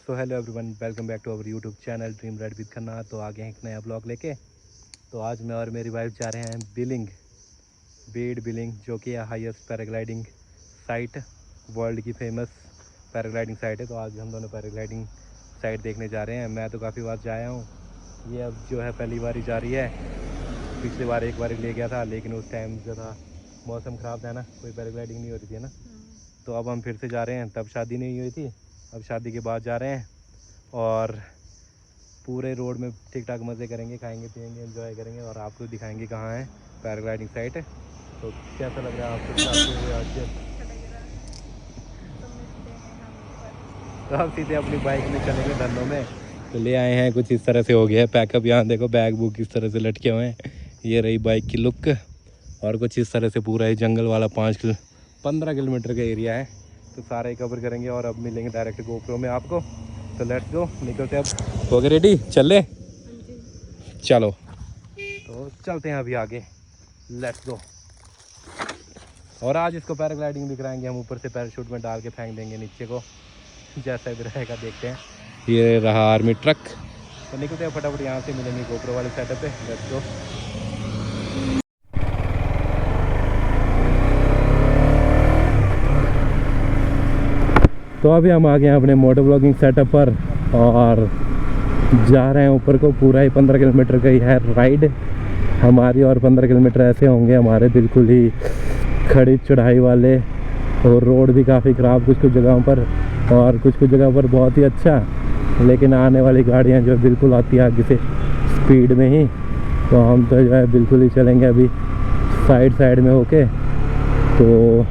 So hello everyone, welcome back to our YouTube channel Dream Ride with Khanna. तो आगे हैं एक नया ब्लॉग लेके। तो आज मैं और मेरी वाइफ जा रहे हैं बीड बिलिंग, जो कि है हाईएस्ट पैराग्लाइडिंग साइट, वर्ल्ड की फेमस पैराग्लाइडिंग साइट है। तो आज हम दोनों पैराग्लाइडिंग साइट देखने जा रहे हैं। मैं तो काफ़ी बार जाया हूँ, ये अब जो है पहली बार ही जा रही है। पिछली बार एक बार ही ले गया था, लेकिन उस टाइम जो था मौसम ख़राब था ना, कोई पैराग्लाइडिंग नहीं हो रही थी ना। तो अब हम फिर से जा रहे हैं। तब शादी नहीं हुई थी, अब शादी के बाद जा रहे हैं और पूरे रोड में ठीक ठाक मज़े करेंगे, खाएंगे पिएंगे, एंजॉय करेंगे और आपको दिखाएंगे कहाँ है पैराग्लाइडिंग साइट। तो कैसा लग रहा है आपको आज? तो हम सीधे अपनी बाइक में चलेंगे धनों में। तो ले आए हैं, कुछ इस तरह से हो गया है पैकअप। यहाँ देखो बैग बुक किस तरह से लटके हुए हैं। ये रही बाइक की लुक और कुछ इस तरह से पूरा ही जंगल वाला 15 किलोमीटर का एरिया है। तो सारा ही कवर करेंगे और अब मिलेंगे डायरेक्ट गोप्रो में आपको। तो लेट्स गो, निकलते हैं अब। हो गए रेडी? चल ले, चलो तो चलते हैं अभी आगे, लेट्स गो। और आज इसको पैराग्लाइडिंग भी कराएंगे हम, ऊपर से पैराशूट में डाल के फेंक देंगे नीचे को, जैसा भी रहेगा देखते हैं। ये रहा आर्मी ट्रक। तो निकलते हैं फटाफट, यहाँ से मिलेंगे गोप्रो वाले सेटअप पे। Let's go. तो अभी हम आ गए हैं अपने मोटो ब्लॉगिंग सेटअप पर और जा रहे हैं ऊपर को। पूरा ही 15 किलोमीटर का ही है राइड हमारी, और 15 किलोमीटर ऐसे होंगे हमारे बिल्कुल ही खड़ी चढ़ाई वाले, और रोड भी काफ़ी ख़राब कुछ जगहों पर, और कुछ जगह पर बहुत ही अच्छा। लेकिन आने वाली गाड़ियां जो बिल्कुल आती है आगे से स्पीड में ही। तो हम तो जो है बिल्कुल ही चलेंगे अभी साइड में होके। तो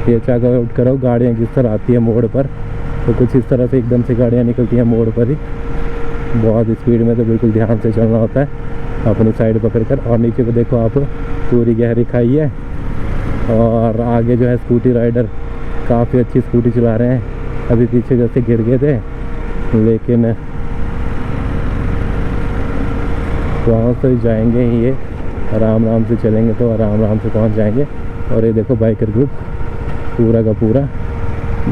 ये चेक आउट करो गाड़ियाँ किस तरह आती है मोड़ पर। तो कुछ इस तरह से एकदम से गाड़ियाँ निकलती हैं मोड़ पर ही, बहुत स्पीड में। तो बिल्कुल ध्यान से चलना होता है अपनी साइड पकड़कर। और नीचे को देखो आप, पूरी गहरी खाई है। और आगे जो है स्कूटी राइडर काफ़ी अच्छी स्कूटी चला रहे हैं। अभी पीछे जैसे गिर गए थे, लेकिन वहाँ से जाएंगे ही, ये आराम से चलेंगे तो आराम से पहुँच जाएंगे। और ये देखो बाइकर ग्रुप पूरा का पूरा।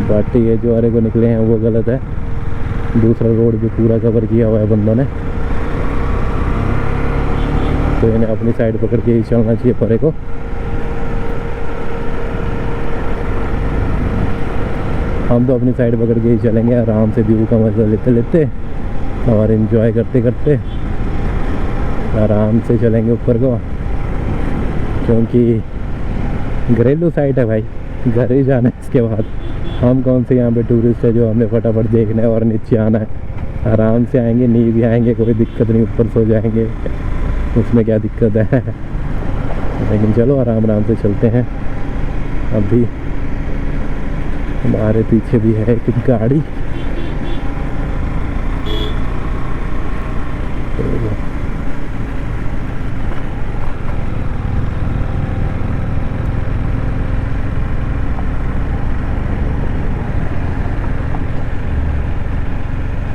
बट ये जो अरे को निकले हैं वो गलत है, दूसरा रोड भी पूरा कवर किया हुआ है बंदों ने। तो इन्हें अपनी साइड पकड़ के ही चलना चाहिए परे को। हम तो अपनी साइड पकड़ के ही चलेंगे, आराम से व्यू का मजा लेते और एंजॉय करते आराम से चलेंगे ऊपर को। क्योंकि घरेलू साइट है भाई, घर ही जाना है इसके बाद। हम कौन से यहाँ पे टूरिस्ट है जो हमें फटाफट देखना है और नीचे आना है। आराम से आएंगे, नींद भी आएंगे, कोई दिक्कत नहीं, ऊपर सो जाएंगे, उसमें क्या दिक्कत है। लेकिन चलो आराम से चलते हैं। अभी हमारे पीछे भी है एक गाड़ी।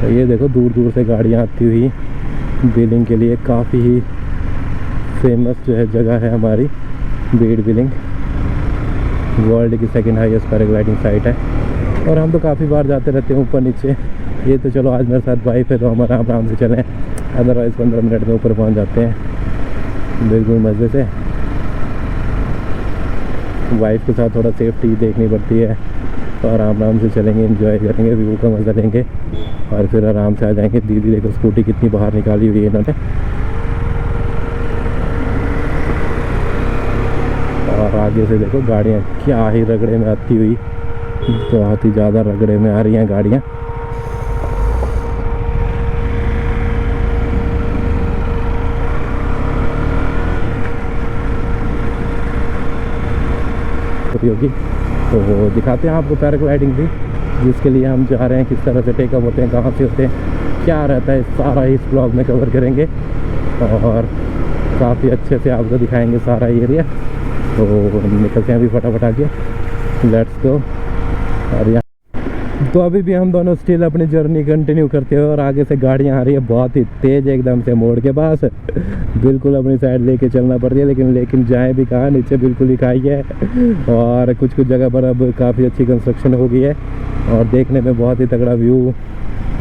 तो ये देखो दूर से गाड़ियाँ आती हुई बिलिंग के लिए। काफ़ी ही फेमस जो है जगह है हमारी बीड बिलिंग, वर्ल्ड की सेकंड हाईएस्ट पैराग्लाइडिंग साइट है। और हम तो काफ़ी बार जाते रहते हैं ऊपर नीचे। ये तो चलो आज मेरे साथ वाइफ है तो हम आराम से चलें, अदरवाइज़ 15 मिनट में ऊपर पहुंच जाते हैं बिल्कुल मज़े से। वाइफ के साथ थोड़ा सेफ्टी देखनी पड़ती है। तो आराम से चलेंगे, एंजॉय करेंगे, व्यू का मज़ा लेंगे और फिर आराम से आ जाएंगे। दीदी देखो स्कूटी कितनी बाहर निकाली हुई है इन्होंने। और आगे से देखो गाड़ियाँ क्या ही रगड़े में आती हुई, बहुत ही ज़्यादा रगड़े में आ रही हैं गाड़ियाँ। होगी तो दिखाते हैं आपको पैराग्लाइडिंग भी, जिसके लिए हम जा रहे हैं, किस तरह से टेकअप होते हैं, कहाँ से होते हैं, क्या रहता है, सारा इस ब्लॉग में कवर करेंगे और काफ़ी अच्छे से आपको दिखाएंगे सारा एरिया। तो निकलते हैं अभी फटाफट आगे, लेट्स गो। और यहाँ तो अभी भी हम दोनों स्टिल अपनी जर्नी कंटिन्यू करते हैं और आगे से गाड़ियाँ आ रही है बहुत ही तेज़ एकदम से मोड़ के पास। बिल्कुल अपनी साइड लेके चलना पड़ रही है, लेकिन जाए भी कहाँ, नीचे बिल्कुल ही खाई है। और कुछ कुछ जगह पर अब काफ़ी अच्छी कंस्ट्रक्शन हो गई है और देखने में बहुत ही तगड़ा व्यू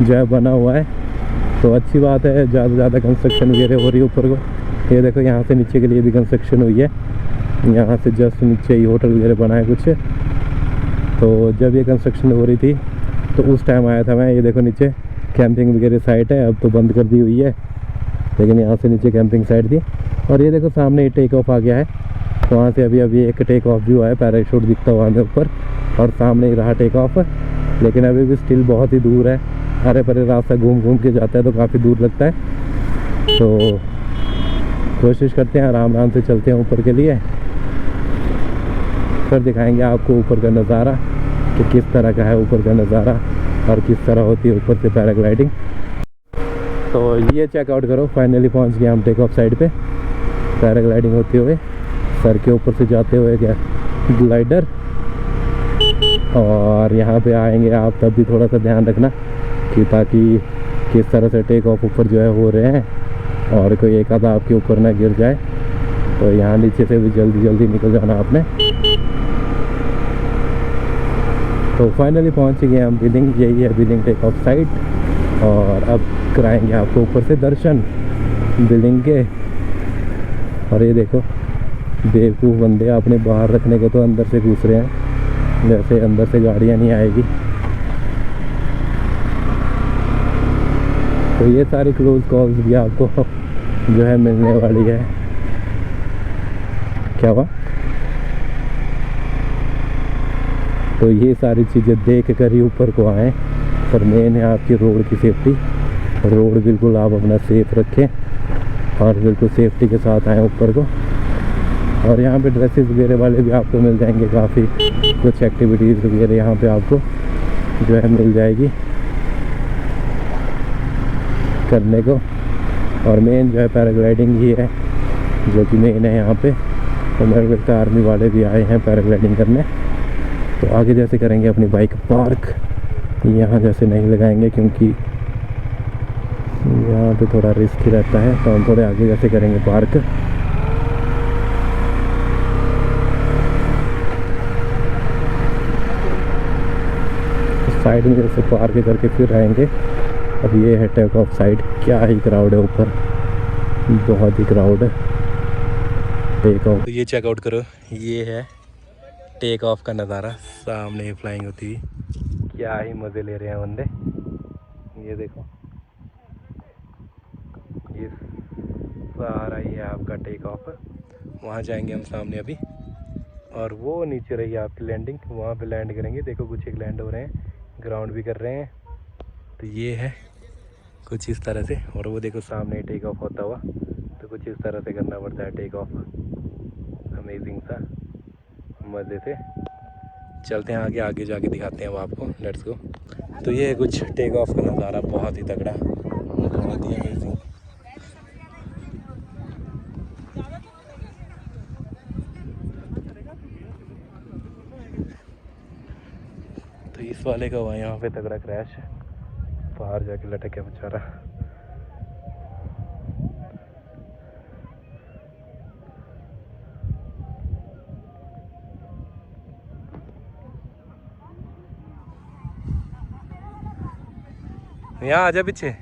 जो है बना हुआ है। तो अच्छी बात है, ज़्यादा से ज़्यादा कंस्ट्रक्शन वगैरह हो रही है ऊपर को। ये देखो यहाँ से नीचे के लिए भी कंस्ट्रक्शन हुई है, यहाँ से जस्ट नीचे ही होटल वगैरह बना है कुछ। तो जब ये कंस्ट्रक्शन हो रही थी तो उस टाइम आया था मैं। ये देखो नीचे कैंपिंग वगैरह साइट है, अब तो बंद कर दी हुई है, लेकिन यहाँ से नीचे कैंपिंग साइट थी। और ये देखो सामने ही टेक ऑफ आ गया है, वहाँ से अभी एक टेक ऑफ भी हुआ है, पैराशूट दिखता हुआ है ऊपर और सामने ही रहा टेक ऑफ। लेकिन अभी भी स्टिल बहुत ही दूर है, हरे भरे रास्ता घूम घूम के जाता है तो काफ़ी दूर लगता है। तो कोशिश करते हैं आराम आराम से चलते हैं ऊपर के लिए, फिर दिखाएंगे आपको ऊपर का नज़ारा कि किस तरह का है ऊपर का नज़ारा और किस तरह होती है ऊपर से पैराग्लाइडिंग। तो ये चेकआउट करो, फाइनली पहुंच गए हम टेक ऑफ साइड पे, पैराग्लाइडिंग होते हुए सर के ऊपर से जाते हुए क्या ग्लाइडर। और यहाँ पे आएंगे आप तब भी थोड़ा सा ध्यान रखना कि ताकि किस तरह से टेक ऑफ ऊपर जो है हो रहे हैं और कोई एक आधा आपके ऊपर ना गिर जाए। तो यहाँ नीचे से भी जल्दी जल्दी निकल जाना आपने। तो फाइनली पहुँच गए हम बिलिंग, यही है बिलिंग टेक ऑफ साइट। और अब कराएंगे आपको ऊपर से दर्शन बिलिंग के। और ये देखो बेवकूफ़ बंदे अपने बाहर रखने को तो अंदर से घुस रहे हैं, जैसे अंदर से गाड़ियाँ नहीं आएगी। तो ये सारी क्लोज कॉल्स भी आपको जो है मिलने वाली है। क्या हुआ? तो ये सारी चीज़ें देख कर ही ऊपर को आएँ, पर मेन है आपकी रोड की सेफ्टी। रोड बिल्कुल आप अपना सेफ रखें और बिल्कुल सेफ्टी के साथ आएँ ऊपर को। और यहाँ पे ड्रेसेस वगैरह वाले भी आपको मिल जाएंगे, काफ़ी कुछ एक्टिविटीज़ वगैरह यहाँ पे आपको जो है मिल जाएगी करने को। और मेन जो है पैराग्लाइडिंग ही है जो कि मेन है यहाँ पे। तो मेरे लगता है आर्मी वाले भी आए हैं पैराग्लाइडिंग करने। तो आगे जैसे करेंगे अपनी बाइक पार्क, यहाँ जैसे नहीं लगाएंगे क्योंकि यहाँ पे थोड़ा रिस्क ही रहता है, तो हम थोड़े आगे जैसे करेंगे पार्क। साइड में जैसे पार्क करके फिर आएंगे। अब ये है टेक ऑफ साइड, क्या ही क्राउड है ऊपर, बहुत ही क्राउड है टेक ऑफ। तो ये चेकआउट करो, ये है टेक ऑफ का नज़ारा, सामने ही फ्लाइंग होती हुई, क्या ही मज़े ले रहे हैं बंदे। ये देखो ये सारा ही है आपका टेक ऑफ। वहाँ जाएंगे हम सामने अभी, और वो नीचे रही आपकी लैंडिंग, वहाँ पे लैंड करेंगे। देखो कुछ एक लैंड हो रहे हैं, ग्राउंड भी कर रहे हैं। तो ये है कुछ इस तरह से, और वो देखो सामने टेक ऑफ होता हुआ। तो कुछ इस तरह से करना पड़ता है टेक ऑफ, अमेजिंग सा, मज़े से। चलते हैं आगे, आगे जाके दिखाते हैं वो आपको, लेट्स गो। तो ये है कुछ टेक ऑफ का नज़ारा, बहुत ही तगड़ा, बहुत ही अमेजिंग। तो इस वाले का हुआ यहाँ पे तगड़ा क्रैश, बाहर जाके लटक गया बेचारा। यहाँ आजा पीछे।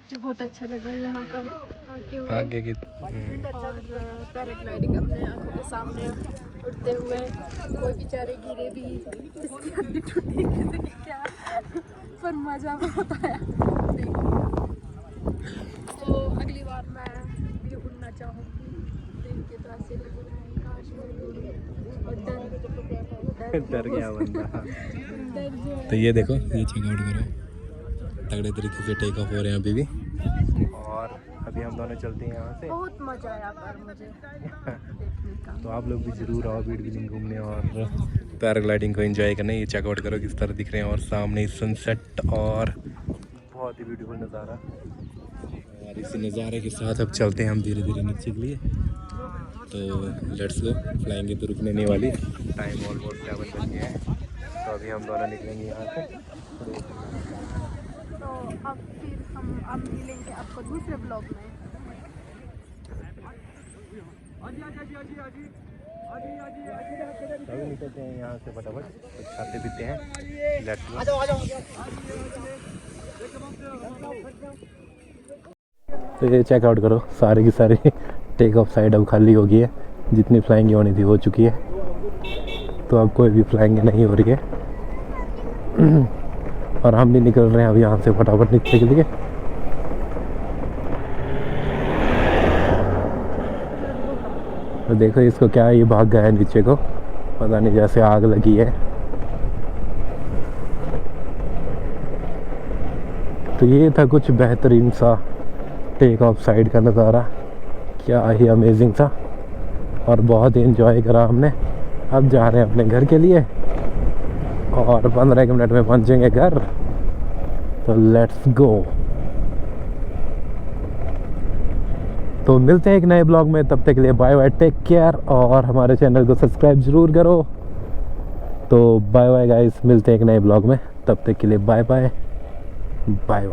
मुझे बहुत अच्छा लगा यहाँ का आके हुए आगे की और पैराग्लाइडिंग अपने आंखों के सामने उड़ते हुए कोई बेचारे गिरे भी, किसकी हड्डी टूटी, किसी की क्या, पर मज़ा बहुत आया। तो अगली बार मैं भी उड़ना चाहूँगी प्लेन की तरह से, काश मैं और डर गया बंदा। डर जो तो ये देखो, ये चेकआउट करो, तगड़े तरीके से टेक ऑफ हो रहे हैं अभी भी। और अभी हम दोनों चलते हैं यहाँ से। बहुत मज़ा आया पर मुझे देखने का। तो आप लोग भी ज़रूर आओ बीड बिलिंग घूमने और पैराग्लाइडिंग को एंजॉय करने। ये चेकआउट करो किस तरह दिख रहे हैं, और सामने सनसेट और बहुत ही ब्यूटीफुल नज़ारा। और इसी नज़ारे के साथ अब चलते हैं हम धीरे धीरे नीचे के लिए। तो लेट्स गो, फ्लाइंग तो रुकने नहीं वाली। टाइम ऑलमोस्ट 7 बज गए हैं, तो अभी हम दोनों निकलेंगे यहाँ से। तो अब फिर हम मिलेंगे आपको दूसरे ब्लॉग में। अभी निकलते हैं यहाँ से फटाफट, कुछ खाते पीते हैं। Let's go. तो ये चेकआउट करो, सारे की सारी टेक ऑफ साइड अब खाली हो गई है। जितनी फ्लाइंग होनी थी हो चुकी है, तो अब कोई भी फ्लाइंग नहीं हो रही है। और हम भी निकल रहे हैं अब यहाँ से फटाफट नीचे के लिए। तो देखो इसको क्या है, ये भाग गया है नीचे को, पता नहीं, जैसे आग लगी है। तो ये था कुछ बेहतरीन सा टेक ऑफ साइड का नज़ारा, क्या ही अमेजिंग था और बहुत ही इन्जॉय करा हमने। अब जा रहे हैं अपने घर के लिए और 15 मिनट में पहुंचेंगे घर, तो लेट्स गो। तो मिलते हैं एक नए ब्लॉग में, तब तक के लिए बाय बाय, टेक केयर और हमारे चैनल को सब्सक्राइब ज़रूर करो। तो बाय बाय गाइस, मिलते हैं एक नए ब्लॉग में, तब तक के लिए बाय बाय बाय बाय।